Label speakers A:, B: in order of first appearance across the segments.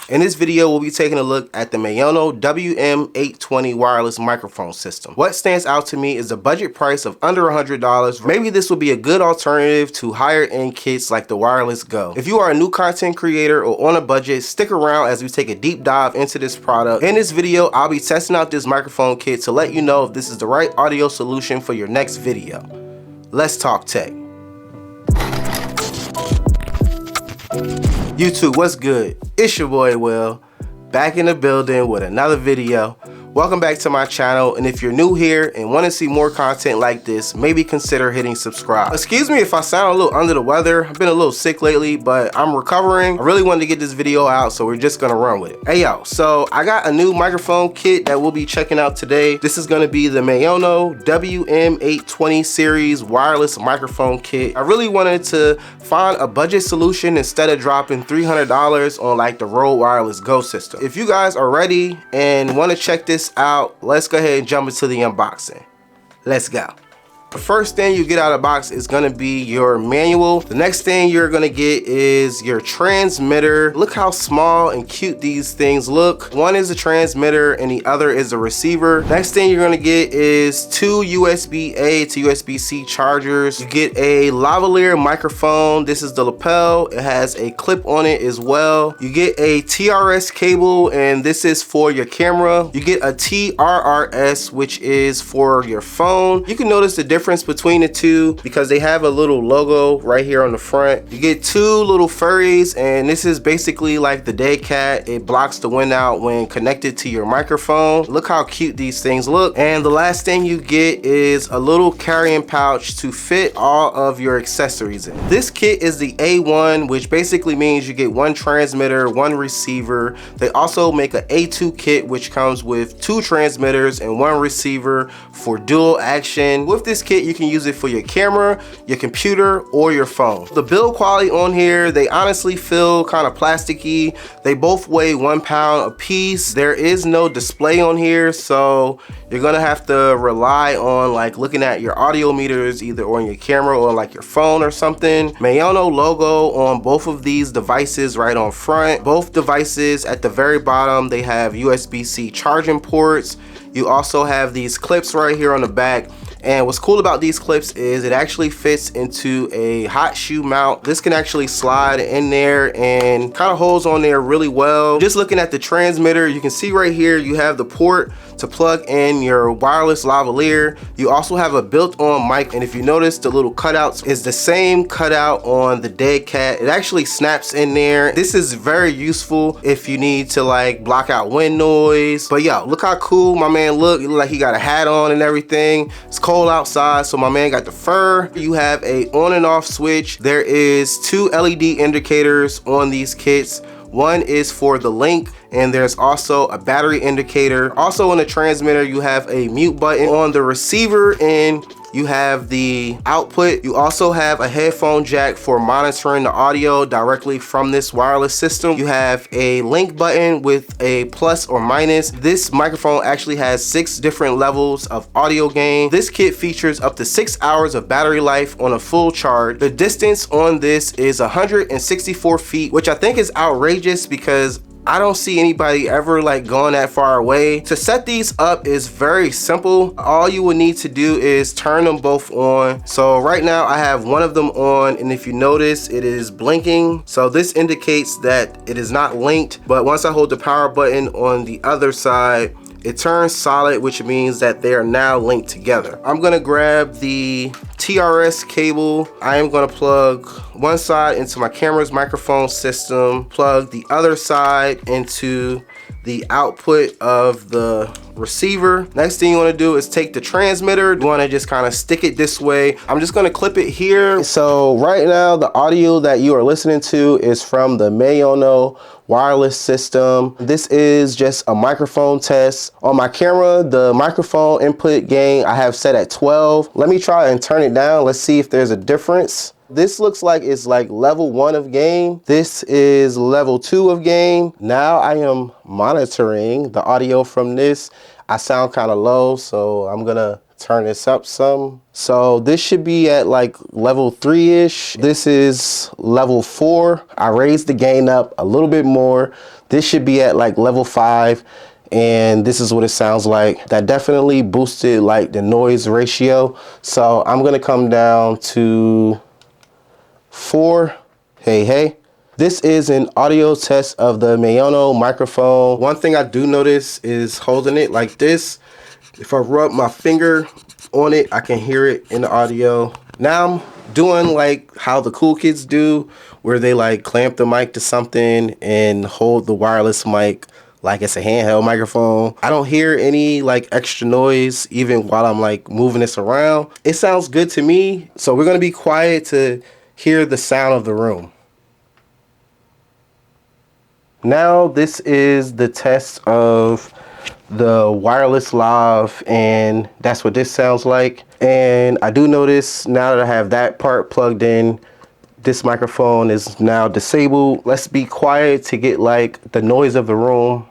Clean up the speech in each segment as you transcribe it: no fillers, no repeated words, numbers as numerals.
A: In this video, we'll be taking a look at the Maono WM820 wireless microphone system. What stands out to me is the budget price of under $100. Maybe this would be a good alternative to higher end kits like the Wireless Go. If you are a new content creator or on a budget, stick around as we take a deep dive into this product. In this video, I'll be testing out this microphone kit to let you know if this is the right audio solution for your next video. Let's talk tech. YouTube, what's good? It's your boy Will, back in the building with another video. Welcome back to my channel, and if you're new here and want to see more content like this, maybe consider hitting subscribe. Excuse me if I sound a little under the weather. I've been a little sick lately, but I'm recovering. I really wanted to get this video out, so we're just gonna run with it. Hey yo, so I got a new microphone kit that we'll be checking out today. This is gonna be the Maono WM820 series wireless microphone kit. I really wanted to find a budget solution instead of dropping $300 on like the Rode Wireless Go system. If you guys are ready and want to check this out, let's go ahead and jump into the unboxing. Let's go. The first thing you get out of the box is gonna be your manual. The next thing you're gonna get is your transmitter. Look how small and cute these things look. One is a transmitter and the other is a receiver. Next thing you're gonna get is two USB-A to USB-C chargers. You get a lavalier microphone. This is the lapel. It has a clip on it as well. You get a TRS cable, and this is for your camera. You get a TRRS, which is for your phone. You can notice the difference between the two because they have a little logo right here on the front. You get two little furries, and this is basically like the dead cat. It blocks the wind out when connected to your microphone. Look how cute these things look. And the last thing you get is a little carrying pouch to fit all of your accessories in. This kit is the A1, which basically means you get one transmitter, one receiver. They also make an A2 kit, which comes with two transmitters and one receiver for dual action. With this kit, you can use it for your camera, your computer, or your phone. The build quality on here, they honestly feel kind of plasticky. They both weigh 1 pound a piece. There is no display on here, so you're gonna have to rely on like looking at your audio meters either on your camera or like your phone or something. Maono logo on both of these devices right on front. Both devices at the very bottom, they have USB-C charging ports. You also have these clips right here on the back. And what's cool about these clips is it actually fits into a hot shoe mount. This can actually slide in there and kind of holds on there really well. Just looking at the transmitter, you can see right here you have the port to plug in your wireless lavalier. You also have a built-on mic, and if you notice, the little cutouts is the same cutout on the dead cat. It actually snaps in there. This is very useful if you need to like block out wind noise. But yo, look how cool my man look. He look like he got a hat on and everything. It's cold outside, so my man got the fur. You have a on and off switch. There is two LED indicators on these kits. One is for the link, and there's also a battery indicator. Also on the transmitter, you have a mute button. On the receiver end, you have the output. You also have a headphone jack for monitoring the audio directly from this wireless system. You have a link button with a plus or minus. This microphone actually has 6 different levels of audio gain. This kit features up to 6 hours of battery life on a full charge. The distance on this is 164 feet, which I think is outrageous because I don't see anybody ever like going that far away. To set these up is very simple. All you would need to do is turn them both on. So right now I have one of them on, and if you notice, it is blinking. So this indicates that it is not linked, but once I hold the power button on the other side, it turns solid, which means that they are now linked together. I'm gonna grab the TRS cable. I am gonna plug one side into my camera's microphone system, plug the other side into the output of the receiver. Next thing you want to do is take the transmitter. You want to just kind of stick it this way. I'm just going to clip it here. So right now the audio that you are listening to is from the Maono wireless system. This is just a microphone test. On my camera, the microphone input gain I have set at 12. Let me try and turn it down. Let's see if there's a difference. This looks like it's like level 1 of gain. This is level 2 of gain. Now I am monitoring the audio from this. I sound kind of low, so I'm gonna turn this up some. So this should be at like level 3-ish. This is level 4. I raised the gain up a little bit more. This should be at like level 5. And this is what it sounds like. That definitely boosted like the noise ratio. So I'm gonna come down to 4. Hey. This is an audio test of the Maono microphone. One thing I do notice is holding it like this. If I rub my finger on it, I can hear it in the audio. Now I'm doing like how the cool kids do, where they like clamp the mic to something and hold the wireless mic like it's a handheld microphone. I don't hear any like extra noise even while I'm like moving this around. It sounds good to me. So we're gonna be quiet to hear the sound of the room. Now this is the test of the wireless lav, and that's what this sounds like. And I do notice now that I have that part plugged in, this microphone is now disabled. Let's be quiet to get like the noise of the room.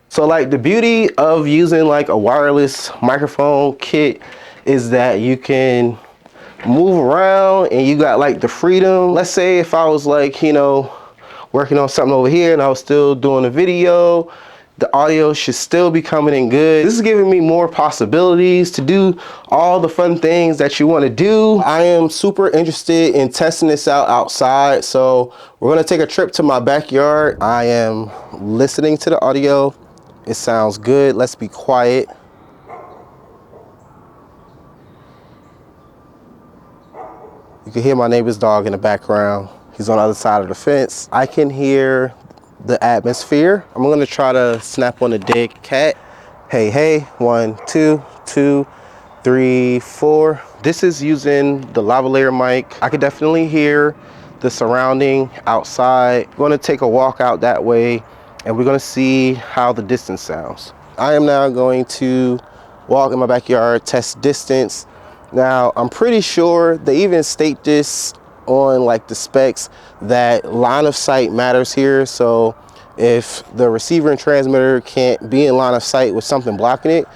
A: So like the beauty of using like a wireless microphone kit is that you can move around and you got like the freedom. Let's say if I was like, you know, working on something over here and I was still doing a video, the audio should still be coming in good. This is giving me more possibilities to do all the fun things that you want to do. I am super interested in testing this out outside. So we're going to take a trip to my backyard. I am listening to the audio. It sounds good. Let's be quiet. You can hear my neighbor's dog in the background. He's on the other side of the fence. I can hear the atmosphere. I'm gonna try to snap on a dead cat. Hey, 1, 2, 2, 3, 4. This is using the lavalier mic. I could definitely hear the surrounding outside. We're gonna take a walk out that way and we're gonna see how the distance sounds. I am now going to walk in my backyard, test distance. Now, I'm pretty sure they even state this on like the specs that line of sight matters here. So if the receiver and transmitter can't be in line of sight with something blocking it,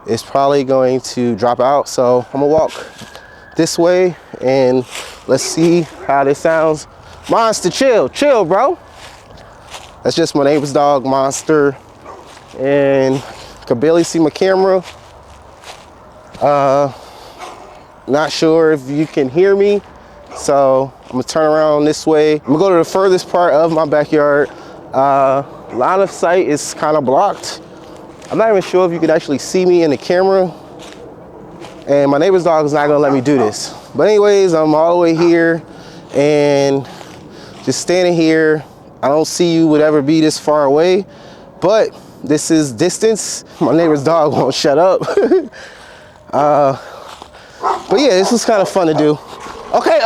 A: it's probably going to drop out. So I'm gonna walk this way and let's see how this sounds. Monster, chill, bro. That's just my neighbor's dog, Monster. And can barely see my camera. Not sure if you can hear me. So I'm gonna turn around this way. I'm gonna go to the furthest part of my backyard. Line of sight is kind of blocked. I'm not even sure if you can actually see me in the camera. And my neighbor's dog is not gonna let me do this. But anyways, I'm all the way here and just standing here. I don't see you would ever be this far away, but this is distance. My neighbor's dog won't shut up. But yeah, this was kind of fun to do. Okay,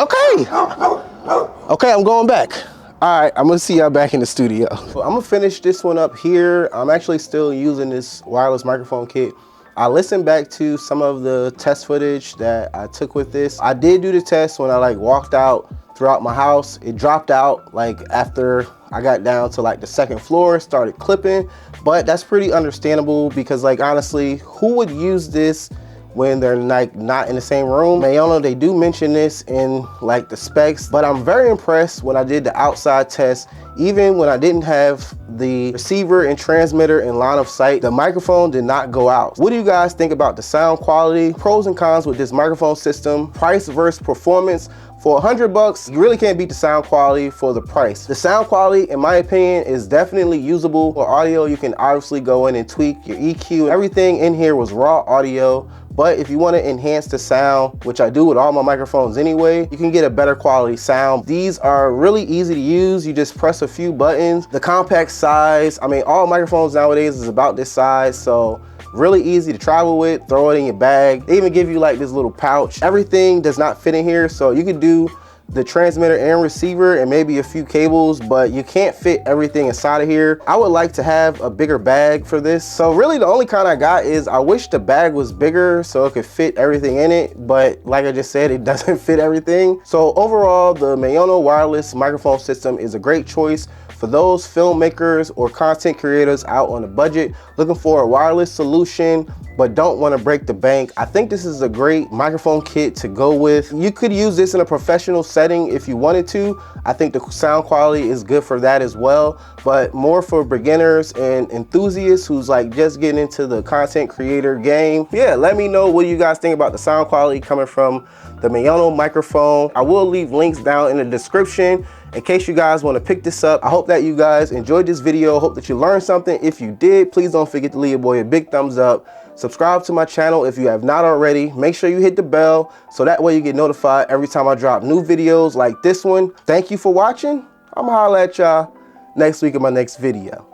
A: I'm going back. All right, I'm gonna see y'all back in the studio. So I'm gonna finish this one up here. I'm actually still using this wireless microphone kit. I listened back to some of the test footage that I took with this. I did do the test when I like walked out throughout my house. It dropped out like after I got down to like the 2nd floor, started clipping, but that's pretty understandable because like honestly, who would use this when they're like not in the same room? Maono, they do mention this in like the specs, but I'm very impressed when I did the outside test. Even when I didn't have the receiver and transmitter in line of sight, the microphone did not go out. What do you guys think about the sound quality? Pros and cons with this microphone system, price versus performance. For $100, you really can't beat the sound quality for the price. The sound quality, in my opinion, is definitely usable. For audio, you can obviously go in and tweak your EQ. Everything in here was raw audio. But if you want to enhance the sound, which I do with all my microphones anyway, you can get a better quality sound. These are really easy to use. You just press a few buttons. The compact size, I mean, all microphones nowadays is about this size, so really easy to travel with. Throw it in your bag. They even give you like this little pouch. Everything does not fit in here, so you could do the transmitter and receiver and maybe a few cables, but you can't fit everything inside of here. I would like to have a bigger bag for this. So really the only kind I got is I wish the bag was bigger so it could fit everything in it, but like I just said, it doesn't fit everything. So overall, the Maono wireless microphone system is a great choice for those filmmakers or content creators out on a budget looking for a wireless solution but don't want to break the bank, I think this is a great microphone kit to go with. You could use this in a professional setting if you wanted to. I think the sound quality is good for that as well, but more for beginners and enthusiasts who's like just getting into the content creator game. Yeah, let me know what you guys think about the sound quality coming from the Maono microphone. I will leave links down in the description in case you guys want to pick this up. I hope that you guys enjoyed this video. Hope that you learned something. If you did, please don't forget to leave your boy a big thumbs up. Subscribe to my channel if you have not already. Make sure you hit the bell so that way you get notified every time I drop new videos like this one. Thank you for watching. I'm gonna holler at y'all next week in my next video.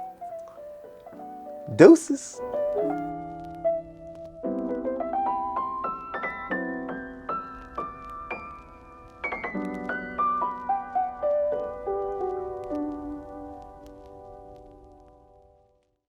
A: Deuces.